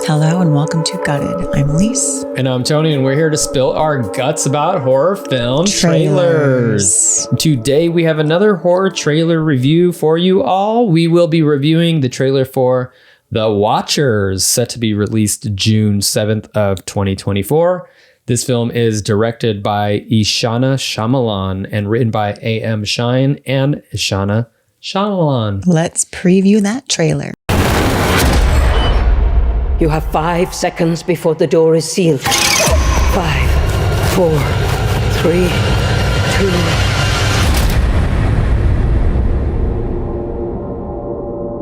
Hello and welcome to Gutted. I'm Aleece. And I'm Tony, and we're here to spill our guts about horror film trailers. Today we have another horror trailer review for you all. We will be reviewing the trailer for The Watchers, set to be released June 7th of 2024. This film is directed by Ishana Shyamalan and written by A.M. Shine and Ishana Shyamalan. Let's preview that trailer. You have 5 seconds before the door is sealed. 5, 4, 3, 2.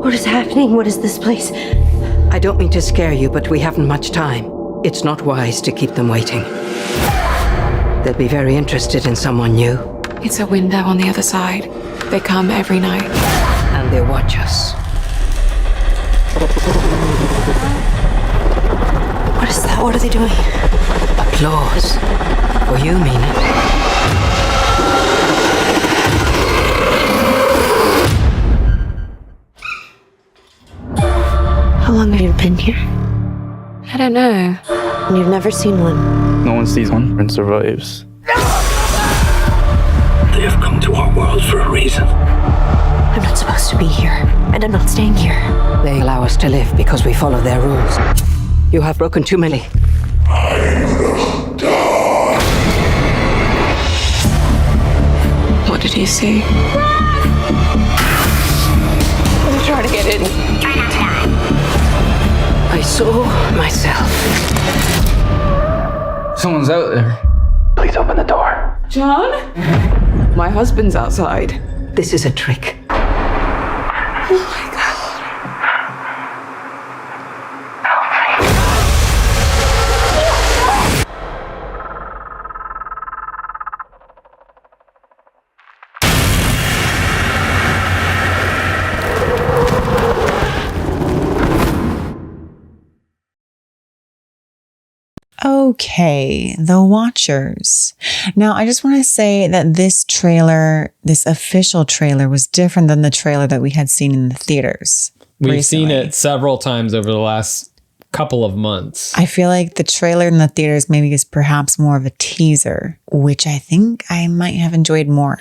What is happening? What is this place? I don't mean to scare you, but we haven't much time. It's not wise to keep them waiting. They'll be very interested in someone new. It's a window on the other side. They come every night. And they watch us. What is that? What are they doing? Applause. For you, mean it. How long have you been here? I don't know. And you've never seen one. No one sees one and survives. They have come to our world for a reason. I'm not supposed to be here, and I'm not staying here. They allow us to live because we follow their rules. You have broken too many. What did you see? I'm trying to get in. I saw myself. Someone's out there. Please open the door. John? My husband's outside. This is a trick. Oh my God. Okay, The Watchers. Now, I just want to say that this trailer, this official trailer, was different than the trailer that we had seen in the theaters. We've seen it several times over the last couple of months. I feel like the trailer in the theaters maybe is perhaps more of a teaser, which I think I might have enjoyed more.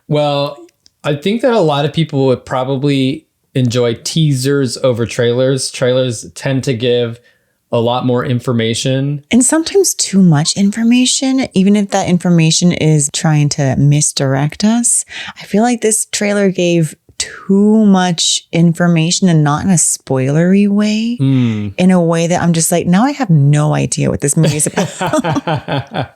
Well, I think that a lot of people would probably enjoy teasers over trailers. Trailers tend to give a lot more information. And sometimes too much information, even if that information is trying to misdirect us. I feel like this trailer gave too much information and not in a spoilery way, in a way that I'm just like, now I have no idea what this movie is about.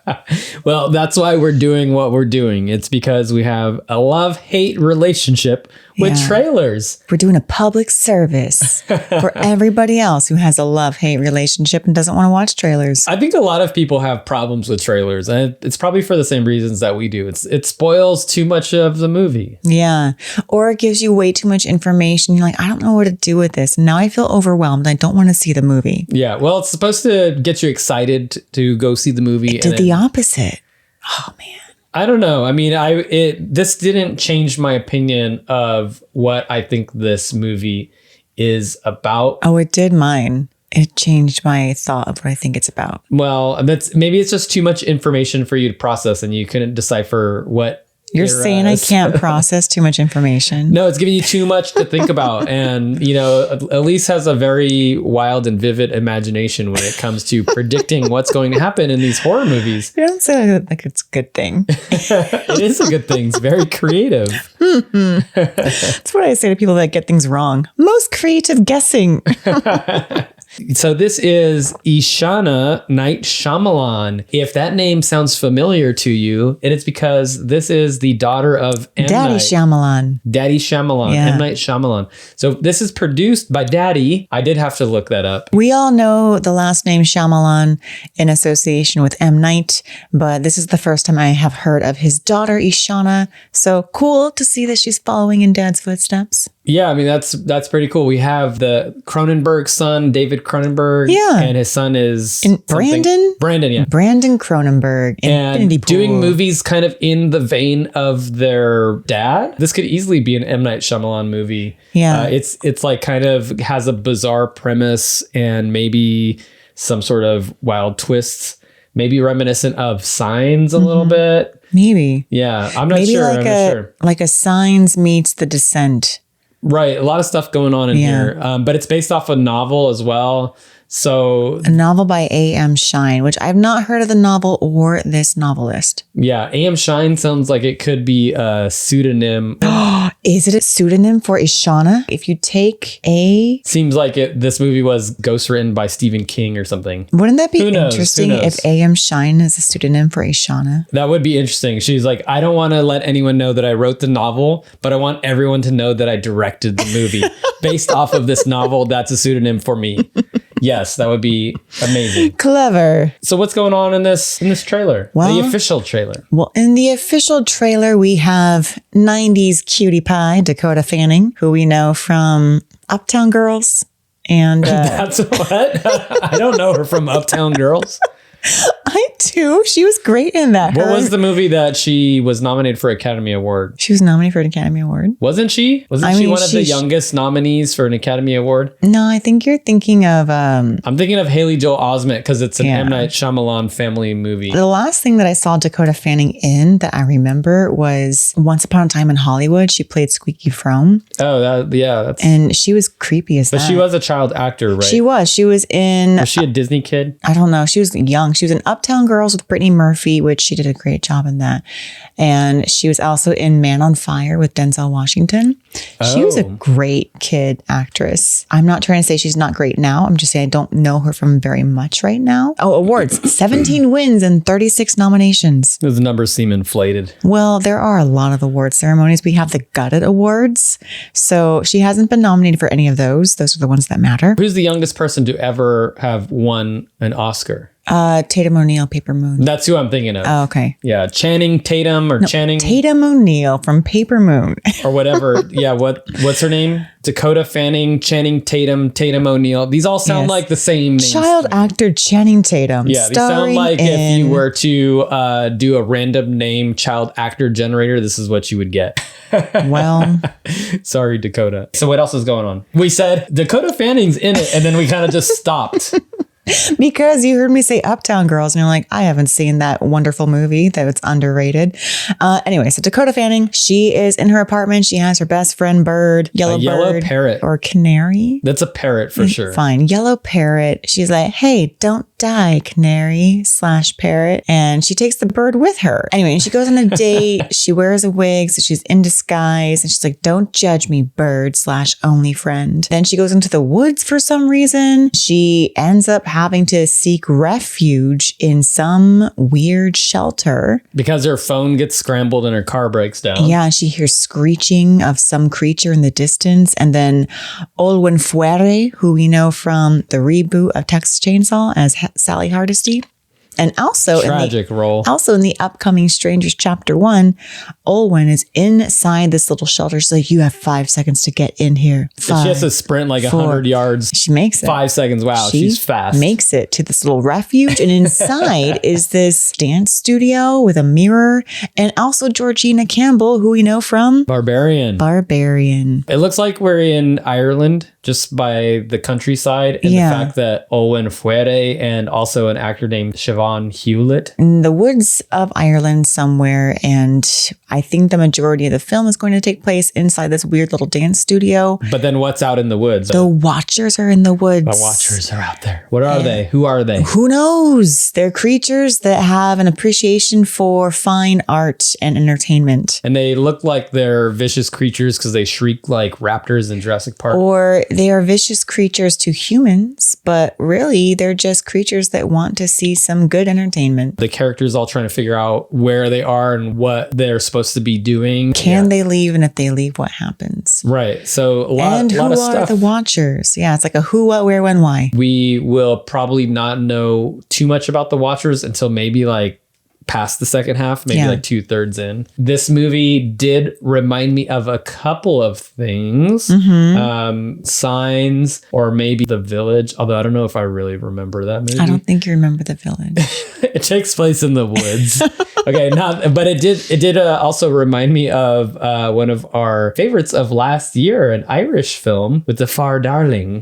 Well, that's why we're doing what we're doing. It's because we have a love-hate relationship with trailers. We're doing a public service for everybody else who has a love-hate relationship and doesn't want to watch trailers. I think a lot of people have problems with trailers, and it's probably for the same reasons that we do. It spoils too much of the movie. Yeah. Or it gives you way too much information. You're like, I don't know what to do with this. And now I feel overwhelmed. I don't want to see the movie. Yeah. Well, it's supposed to get you excited to go see the movie. It did the opposite. Oh, man. I don't know. I mean, this didn't change my opinion of what I think this movie is about. Oh, it did mine. It changed my thought of what I think it's about. Well, maybe it's just too much information for you to process and you couldn't decipher what you're saying. I can't process too much information. No, it's giving you too much to think about. And, you know, Aleece has a very wild and vivid imagination when it comes to predicting what's going to happen in these horror movies. You don't say like it's a good thing. It is a good thing. It's very creative. That's what I say to people that get things wrong. Most creative guessing. So this is Ishana Shyamalan. If that name sounds familiar to you, and it's because this is the daughter of Daddy Shyamalan. Daddy Shyamalan, Yeah. M. Night Shyamalan. So this is produced by Daddy. I did have to look that up. We all know the last name Shyamalan in association with M. Night, but this is the first time I have heard of his daughter Ishana. So cool to see that she's following in Dad's footsteps. Yeah, I mean, that's pretty cool. We have the Cronenberg son, David David Cronenberg. Yeah. And his son is Brandon? Brandon, yeah. Brandon Cronenberg. And Infinity Pool. doing movies kind of in the vein of their dad. This could easily be an M. Night Shyamalan movie. Yeah. It's like kind of has a bizarre premise and maybe some sort of wild twists. Maybe reminiscent of Signs a little bit. Maybe. Yeah, I'm not Maybe sure. like I'm not sure. like a Signs meets The Descent. Right, a lot of stuff going on in here. But it's based off a novel as well. So A novel by A.M. Shine, which I've not heard of the novel or this novelist. yeah, A.M. Shine sounds like it could be a pseudonym. Is it a pseudonym for Ishana? If you take Seems like this movie was ghostwritten by Stephen King or something. wouldn't that be Who knows? interesting Who knows? if A.M. Shine is a pseudonym for Ishana? That would be interesting. She's like, I don't want to let anyone know that I wrote the novel, but I want everyone to know that I directed the movie based off of this novel. That's a pseudonym for me. Yes, that would be amazing. Clever. So what's going on in this trailer? Well- the official trailer. Well, in the official trailer, we have 90s cutie pie Dakota Fanning, who we know from Uptown Girls. And That's what? I don't know her from Uptown Girls. I do. She was great in that. What was the movie that she was nominated for Academy Award? She was nominated for an Academy Award. Wasn't she? Wasn't I she mean, one of the she- youngest nominees for an Academy Award? No, I think you're thinking of I'm thinking of Haley Joel Osment because it's an Yeah. M. Night Shyamalan family movie. the last thing that I saw Dakota Fanning in that I remember was Once Upon a Time in Hollywood. She played Squeaky Fromme, Oh, that's. and she was creepy as But that. she was a child actor, right? She was. She was in. Was she a Disney kid? I don't know. She was young. She was in Uptown Girls with Brittany Murphy, which she did a great job in that. And she was also in Man on Fire with Denzel Washington. She was a Oh. great kid actress. I'm not trying to say she's not great now. I'm just saying I don't know her from very much right now. Oh, awards. 17 wins and 36 nominations. Those numbers seem inflated. Well, there are a lot of award ceremonies. We have the Gutted Awards. So she hasn't been nominated for any of those. Those are the ones that matter. Who's the youngest person to ever have won an Oscar? Tatum O'Neal, Paper Moon. That's who I'm thinking of. Oh, okay. Yeah, Channing Tatum or Channing Tatum O'Neal from Paper Moon. or whatever. Yeah, what's her name? Dakota Fanning, Channing Tatum, Tatum O'Neal. These all sound Yes. like the same names. Child actor Channing Tatum. Yeah, these sound starring like if you in- were to do a random name child actor generator, this is what you would get. Well, Sorry, Dakota. So what else is going on? We said Dakota Fanning's in it, and then we kind of just stopped. because you heard me say Uptown Girls, and you're like, I haven't seen that wonderful movie, that it's underrated. Anyway, so Dakota Fanning, she is in her apartment. She has her best friend bird, yellow bird, parrot. or canary. That's a parrot for sure. Fine, yellow parrot. She's like, hey, don't die, canary / parrot. And she takes the bird with her. Anyway, and she goes on a date. She wears a wig, so she's in disguise. And she's like, don't judge me, bird / only friend. Then she goes into the woods for some reason. She ends up having to seek refuge in some weird shelter. Because her phone gets scrambled and her car breaks down. Yeah, and she hears screeching of some creature in the distance. And then Olwen Fuere, who we know from the reboot of Texas Chainsaw as Sally Hardesty. And also Tragic role. Also in the upcoming Strangers Chapter 1, Olwen is inside this little shelter. She's like, you have 5 seconds to get in here. If she has to sprint like 100 yards. She makes it. 5 seconds. Wow, She she's fast. Makes it to this little refuge. And inside is this dance studio with a mirror. And also Georgina Campbell, who we know from Barbarian. Barbarian. It looks like we're in Ireland just by the countryside and Yeah. the fact that Owen Fuere and also an actor named Siobhan Hewlett. In the woods of Ireland somewhere. And I think the majority of the film is going to take place inside this weird little dance studio. But then what's out in the woods? The Watchers are in the woods. The Watchers are out there. What are they? Who are they? Who knows? They're creatures that have an appreciation for fine art and entertainment. And they look like they're vicious creatures because they shriek like raptors in Jurassic Park. Or they are vicious creatures to humans, but really they're just creatures that want to see some good entertainment. The characters all trying to figure out where they are and what they're supposed to be doing. Can they leave? And if they leave, what happens? Right. So a lot, And who lot of are stuff. the Watchers? Yeah, it's like a who, what, where, when, why. We will probably not know too much about the Watchers until maybe like past the second half, maybe Yeah. like 2/3 in. This movie did remind me of a couple of things. Signs, or maybe The Village, although I don't know if I really remember that movie. I don't think you remember The Village. It takes place in the woods. Okay, but it did also remind me of one of our favorites of last year, an Irish film with the Far Darling.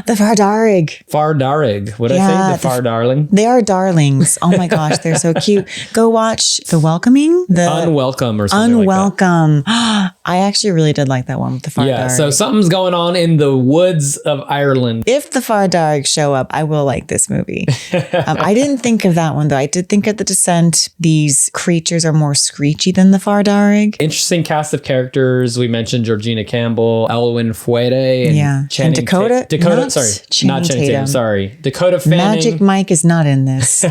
The Fardarig. Far Darig. What did I say? The Far Darling? They are darlings. Oh my gosh, they're so cute. Go watch The Welcoming. The Unwelcome or something Unwelcome. I actually really did like that one with the Fardarig. Yeah, so something's going on in the woods of Ireland. If the Fardarig show up, I will like this movie. I didn't think of that one though. I did think of The Descent. These creatures are more screechy than the Fardarig. Interesting cast of characters. We mentioned Georgina Campbell, Elwyn Fuede, and and Dakota. Not Channing Tatum. Sorry, Dakota Fanning. Magic Mike is not in this.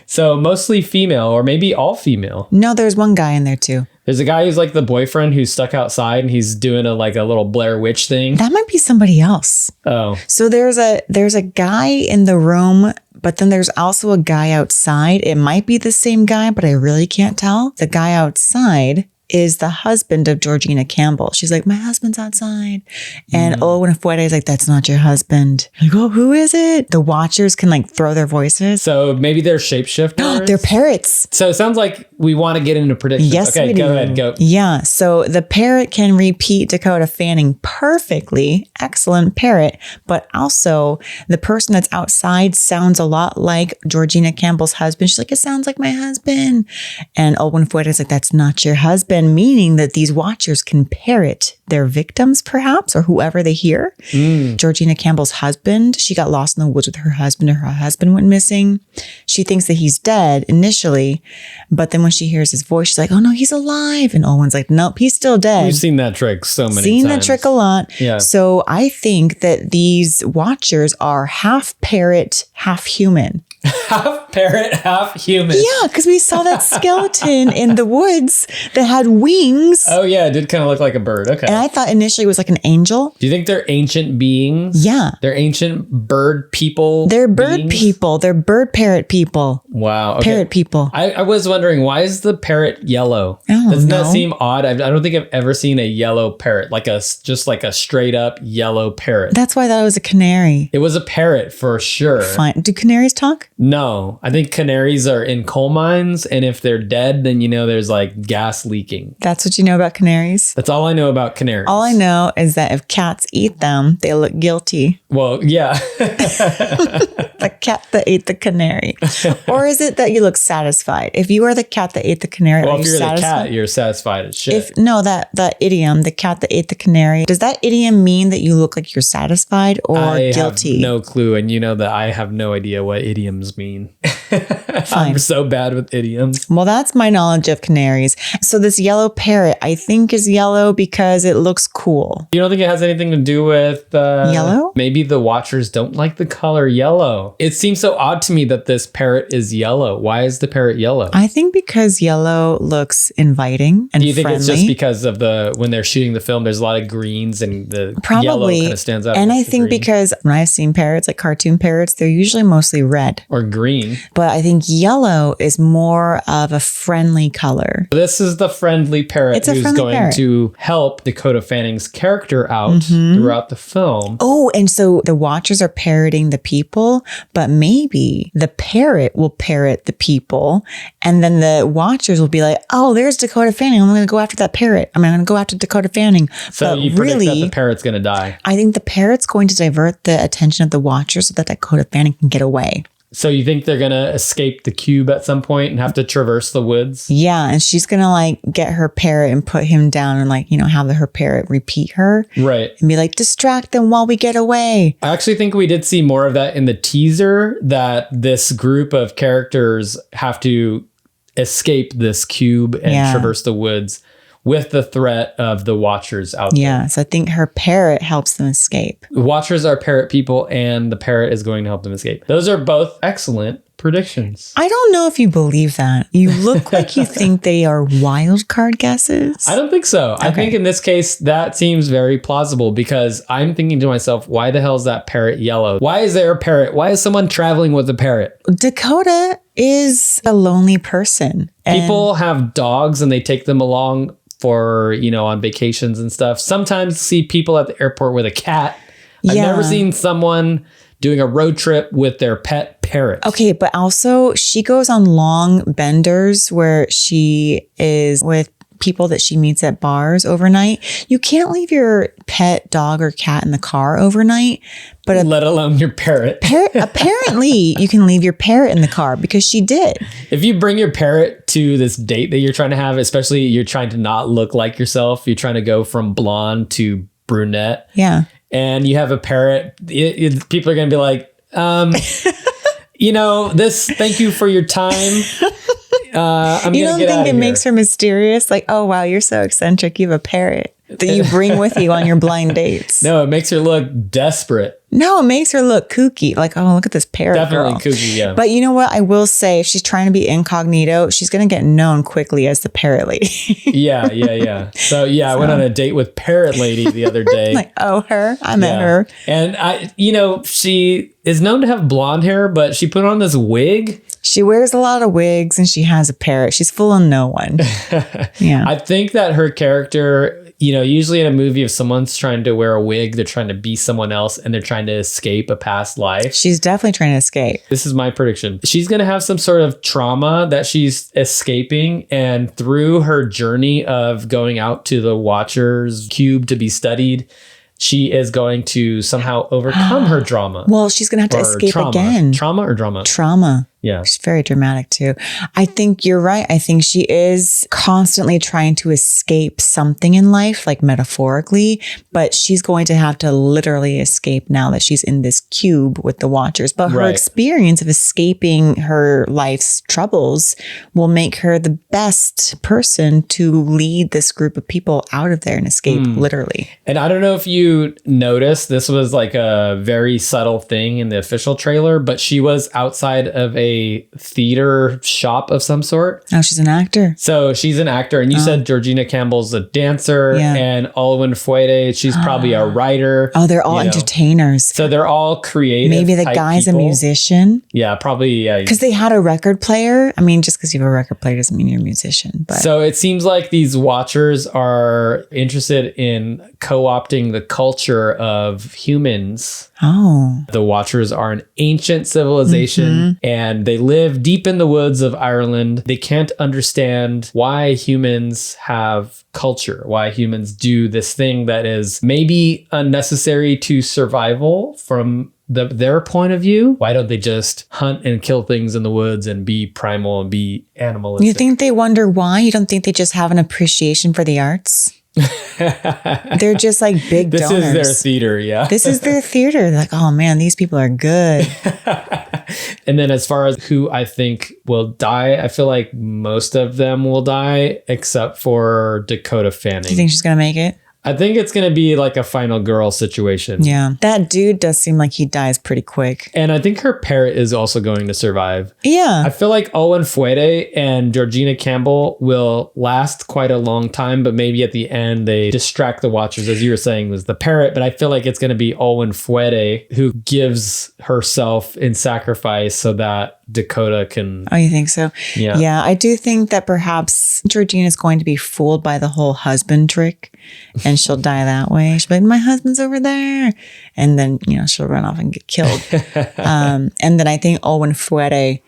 So mostly female, or maybe all female. No, there's one guy in there too. There's a guy who's like the boyfriend who's stuck outside and he's doing a little Blair Witch thing. That might be somebody else. Oh. So there's a guy in the room, but then there's also a guy outside. It might be the same guy, but I really can't tell. The guy outside is the husband of Georgina Campbell. She's like, my husband's outside. And Owen Fuede is like, that's not your husband. Like, oh, who is it? The Watchers can like throw their voices. So maybe they're shapeshifters. They're parrots. So it sounds like we want to get into predictions. Yes, okay, we go do. ahead, go. Yeah. So the parrot can repeat Dakota Fanning perfectly. Excellent parrot. But also the person that's outside sounds a lot like Georgina Campbell's husband. She's like, it sounds like my husband. And Owen Fuede is like, that's not your husband. Meaning that these Watchers can parrot their victims, perhaps, or whoever they hear. Georgina Campbell's husband, she got lost in the woods with her husband, or her husband went missing. She thinks that he's dead initially, but then when she hears his voice, she's like, oh no, he's alive. And Owen's like, nope, he's still dead. We've seen that trick so many times. Seen that trick a lot. Yeah. So I think that these Watchers are half parrot, half human. Half parrot, half human. Yeah, because we saw that skeleton in the woods that had wings. Oh yeah, it did kind of look like a bird. Okay. And I thought initially it was like an angel. Do you think they're ancient beings? Yeah. They're ancient bird people? They're bird beings? people. They're bird parrot people. Wow. Okay. Parrot people. I was wondering, why is the parrot yellow? I Doesn't don't that know. seem odd? I don't think I've ever seen a yellow parrot, just like a straight up yellow parrot. That's why I thought it was a canary. It was a parrot for sure. Fine. Do canaries talk? No, I think canaries are in coal mines, and if they're dead, then there's like gas leaking. That's what you know about canaries? That's all I know about canaries. All I know is that if cats eat them, they look guilty. Well, yeah. The cat that ate the canary. Or is it that you look satisfied? If you are the cat that ate the canary, Well, are if you you're the satisfied? cat, you're satisfied as shit. That idiom, the cat that ate the canary, does that idiom mean that you look like you're satisfied or I guilty? have no clue, and you know that I have no idea what idioms mean. I'm so bad with idioms. Well, that's my knowledge of canaries. So this yellow parrot, I think, is yellow because it looks cool. You don't think it has anything to do with yellow? Maybe the Watchers don't like the color yellow. It seems so odd to me that this parrot is yellow. Why is the parrot yellow? I think because yellow looks inviting and Do you think friendly. it's just because of when they're shooting the film, there's a lot of greens and the yellow Probably. kind of stands out? And I against the think green? because when I've seen parrots, like cartoon parrots, they're usually mostly red. Or green. But I think yellow is more of a friendly color. This is the friendly parrot It's a who's friendly going parrot. to help Dakota Fanning's character out throughout the film. Oh, and so the Watchers are parroting the people, but maybe the parrot will parrot the people. And then the Watchers will be like, oh, there's Dakota Fanning. I'm going to go after that parrot. I'm going to go after Dakota Fanning. So but you predict really, that the parrot's going to die. I think the parrot's going to divert the attention of the Watchers so that Dakota Fanning can get away. So you think they're going to escape the cube at some point and have to traverse the woods? Yeah, and she's going to like get her parrot and put him down and like, have her parrot repeat her. Right. And be like, distract them while we get away. I actually think we did see more of that in the teaser, that this group of characters have to escape this cube and traverse the woods with the threat of the Watchers out there. Yeah, so I think her parrot helps them escape. The Watchers are parrot people, and the parrot is going to help them escape. Those are both excellent. predictions. I don't know if you believe that. You look like you think they are wild card guesses. I don't think so. Okay. I think in this case, that seems very plausible because I'm thinking to myself, why the hell is that parrot yellow? Why is there a parrot? Why is someone traveling with a parrot? Dakota is a lonely person. People have dogs and they take them along for, on vacations and stuff. Sometimes see people at the airport with a cat. I've never seen someone doing a road trip with their pet parrot. Okay, but also she goes on long benders where she is with people that she meets at bars overnight. You can't leave your pet dog or cat in the car overnight, but let alone your parrot. Apparently, you can leave your parrot in the car because she did. If you bring your parrot to this date that you're trying to have, especially you're trying to not look like yourself, you're trying to go from blonde to brunette. Yeah. And you have a parrot, people are going to be like, thank you for your time. You don't think it makes her mysterious? Like, oh, wow, you're so eccentric. You have a parrot that you bring with you on your blind dates. No, it makes her look desperate. No, it makes her look kooky. Like, oh, look at this parrot. Definitely girl. Kooky, yeah. But you know what? I will say, if she's trying to be incognito, she's going to get known quickly as the parrot lady. Yeah. So, I went on a date with Parrot Lady the other day. Like, oh, her? I met her. And she is known to have blonde hair, but she put on this wig. She wears a lot of wigs and she has a parrot. She's fooling no one. Yeah. I think that her character, usually in a movie, if someone's trying to wear a wig, they're trying to be someone else and they're trying to escape a past life. She's definitely trying to escape. This is my prediction. She's going to have some sort of trauma that she's escaping. And through her journey of going out to the Watcher's cube to be studied, she is going to somehow overcome her drama. Well, she's going to have to escape again. Trauma or drama? Trauma. Yeah. She's very dramatic too. I think you're right. I think she is constantly trying to escape something in life, like metaphorically, but she's going to have to literally escape now that she's in this cube with the Watchers. But her experience of escaping her life's troubles will make her the best person to lead this group of people out of there and escape literally. And I don't know if you noticed, this was like a very subtle thing in the official trailer, but she was outside of a theater shop of some sort. Oh, she's an actor. So she's an actor. And you said Georgina Campbell's a dancer and Olwen Fouette, she's probably a writer. Oh, they're all entertainers. So they're all creative. Maybe the guy's people. A musician. Yeah, probably. Yeah. Because they had a record player. I mean, just because you have a record player doesn't mean you're a musician. But so it seems like these Watchers are interested in co-opting the culture of humans. Oh. The Watchers are an ancient civilization and they live deep in the woods of Ireland. They can't understand why humans have culture, why humans do this thing that is maybe unnecessary to survival from their point of view. Why don't they just hunt and kill things in the woods and be primal and be animalistic? You think they wonder why? You don't think they just have an appreciation for the arts? They're just like big donors. This is their theater, yeah. This is their theater. They're like, oh man, these people are good. And then as far as who I think will die, I feel like most of them will die except for Dakota Fanning. Do you think she's going to make it? I think it's going to be like a final girl situation. Yeah. That dude does seem like he dies pretty quick. And I think her parrot is also going to survive. Yeah. I feel like Olwen Fouette and Georgina Campbell will last quite a long time, but maybe at the end they distract the Watchers, as you were saying, was the parrot. But I feel like it's going to be Olwen Fouette who gives herself in sacrifice so that Dakota can... Oh, you think so? Yeah. Yeah, I do think that perhaps Georgina's going to be fooled by the whole husband trick and she'll die that way. She'll be like, my husband's over there. And then, she'll run off and get killed. And then I think Olwen Fouette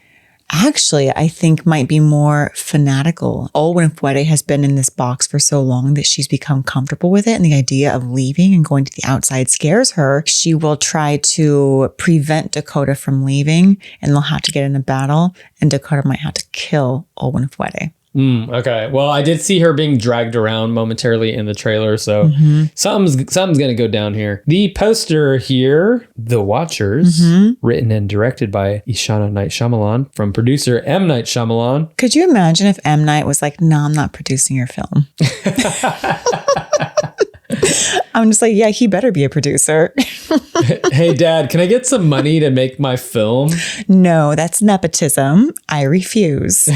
actually, I think might be more fanatical. Olwen Fouette has been in this box for so long that she's become comfortable with it. And the idea of leaving and going to the outside scares her. She will try to prevent Dakota from leaving and they'll have to get in a battle. And Dakota might have to kill Olwen Fouette. Okay. Well, I did see her being dragged around momentarily in the trailer, so something's going to go down here. The poster here, The Watchers, written and directed by Ishana Shyamalan from producer M. Night Shyamalan. Could you imagine if M. Night was like, no, I'm not producing your film? I'm just like, yeah, he better be a producer. Hey, Dad, can I get some money to make my film? No, that's nepotism. I refuse.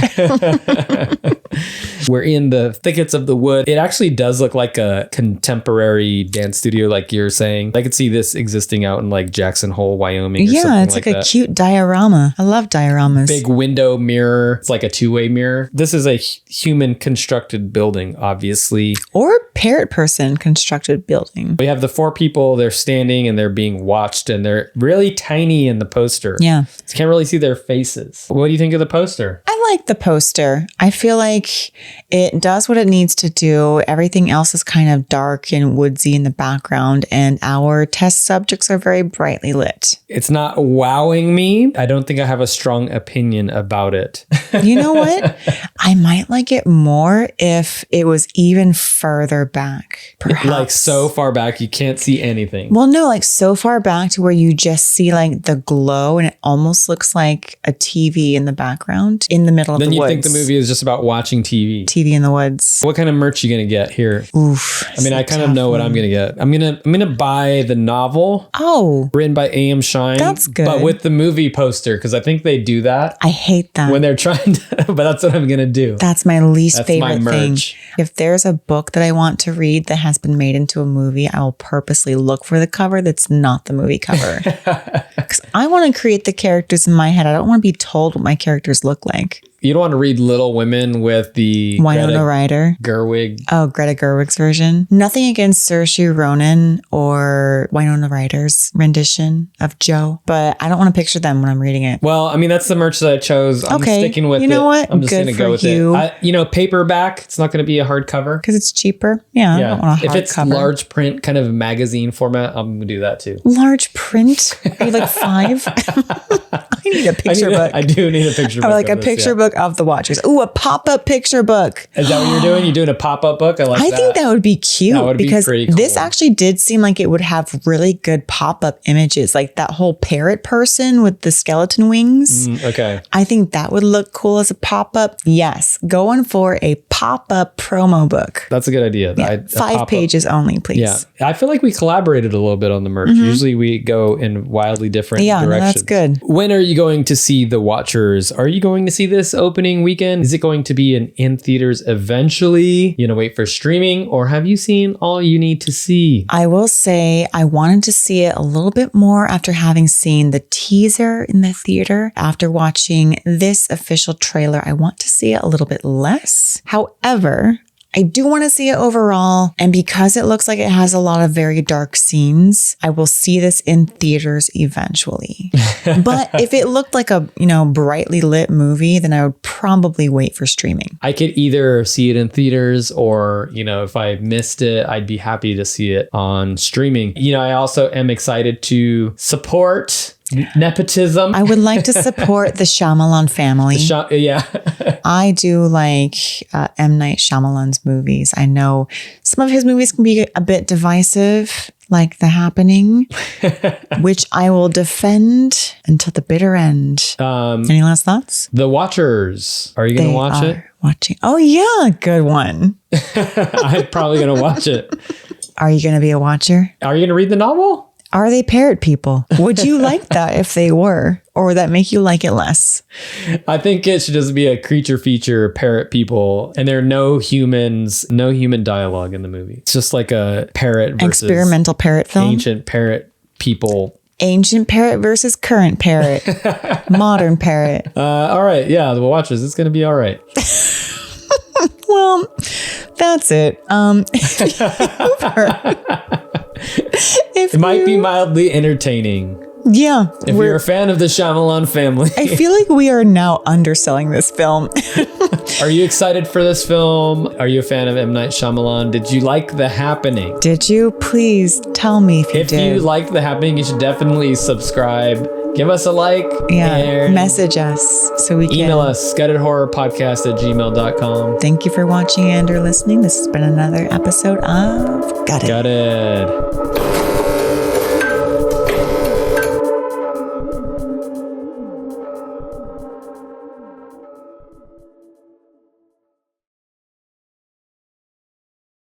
We're in the thickets of the wood. It actually does look like a contemporary dance studio, like you're saying. I could see this existing out in like Jackson Hole, Wyoming. Or Yeah, it's like a cute diorama. I love dioramas. Big window mirror. It's like a two-way mirror. This is a human constructed building, obviously. Or parrot person constructed building. We have the 4 people. They're standing and they're being watched, and they're really tiny in the poster. Yeah. You can't really see their faces. What do you think of the poster? I like the poster. I feel like it does what it needs to do. Everything else is kind of dark and woodsy in the background, and our test subjects are very brightly lit. It's not wowing me. I don't think I have a strong opinion about it. You know what? I might like it more if it was even further back. Perhaps. Like so far back, you can't see anything. Well, no, like so far back to where you just see like the glow and it almost looks like a TV in the background in the middle of the woods. Then you think the movie is just about watching TV. TV in the woods. What kind of merch are you going to get here? Oof. I mean, I kind of know what I'm going to get. I'm going to buy the novel. Oh. Written by A.M. Shine. That's good. But with the movie poster, because I think they do that. I hate that. When they're trying to, but that's what I'm going to do. That's my least That's favorite my thing. merch. If there's a book that I want to read that has been made into a movie, I will purposely look for the cover that's not the movie cover. Because I want to create the characters in my head. I don't want to be told what my characters look like. You don't want to read Little Women with the Winona Ryder. Gerwig. Oh, Greta Gerwig's version. Nothing against Saoirse Ronan or Winona Ryder's rendition of Joe, but I don't want to picture them when I'm reading it. Well, I mean, that's the merch that I chose. I'm sticking with it. You know what? I'm just going to Good go for with you. it. Paperback. It's not going to be a hardcover. Because it's cheaper. Yeah, I don't want a If it's hardcover. large print, kind of magazine format, I'm going to do that too. Large print? Are you like 5? I need a picture book. I do need a picture book. Or like a of this, picture book of the Watchers. Ooh, a pop-up picture book. Is that what you're doing? You're doing a pop-up book? I like that. I think that would be cute That would be because pretty cool. this actually did seem like it would have really good pop-up images, like that whole parrot person with the skeleton wings. Okay. I think that would look cool as a pop-up. Yes, going for a pop-up promo book. That's a good idea. Yeah, 5 pages only, please. Yeah. I feel like we collaborated a little bit on the merch. Usually we go in wildly different Yeah, no, directions. that's good. When are you going to see The Watchers? Are you going to see this opening weekend? Is it going to be in theaters eventually? You know, wait for streaming, or have you seen all you need to see? I will say I wanted to see it a little bit more after having seen the teaser in the theater. After watching this official trailer, I want to see it a little bit less. However, I do want to see it overall. And because it looks like it has a lot of very dark scenes, I will see this in theaters eventually. But if it looked like a, brightly lit movie, then I would probably wait for streaming. I could either see it in theaters or, if I missed it, I'd be happy to see it on streaming. I also am excited to support nepotism. I would like to support the Shyamalan family. Yeah. I do like M. Night Shyamalan's movies. I know some of his movies can be a bit divisive, like The Happening, which I will defend until the bitter end. Any last thoughts? The Watchers. Are you going to watch it? Watching. Oh, yeah. Good one. I'm probably going to watch it. Are you going to be a watcher? Are you going to read the novel? Are they parrot people? Would you like that if they were? Or would that make you like it less? I think it should just be a creature feature, parrot people, and there are no humans, no human dialogue in the movie. It's just like a parrot versus experimental parrot film. Ancient parrot people. Ancient parrot versus current parrot. Modern parrot. All right. Yeah, The Watchers. It's going to be all right. Well, that's it. It might be mildly entertaining. Yeah. If you're a fan of the Shyamalan family. I feel like we are now underselling this film. Are you excited for this film? Are you a fan of M. Night Shyamalan? Did you like The Happening? Did you? Please tell me if you did. If you liked The Happening, you should definitely subscribe. Give us a like. Yeah. Message us so we can. Email us, guttedhorrorpodcast@gmail.com. Thank you for watching and or listening. This has been another episode of Gutted. Gutted.